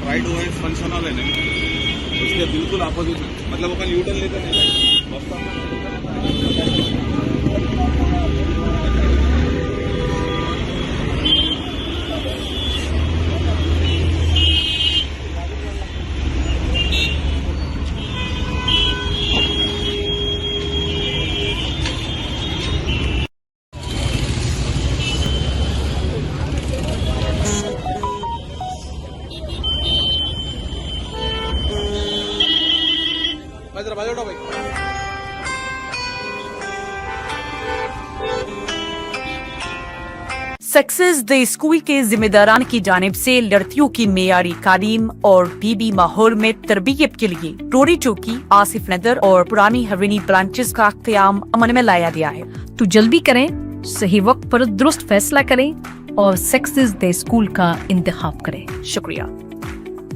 Right हुआ है function hall है ना, उसके बिल्कुल अपोजिट में, मतलब वो कल यूटर्न लेकर नहीं भाई। सक्सेस द स्कूल के जिम्मेदारान की जानिब से लड़कियों की मेयारी तालीम और बीबी माहौल में तरबियत के लिए रोरी चौकी, आसिफ नगर और पुरानी हवेली ब्रांचेस का क़याम अमल में लाया गया है। तो जल्दी करें, सही वक्त पर दुरुस्त फैसला करें और सक्सेस द स्कूल का इंतखाब करें। शुक्रिया।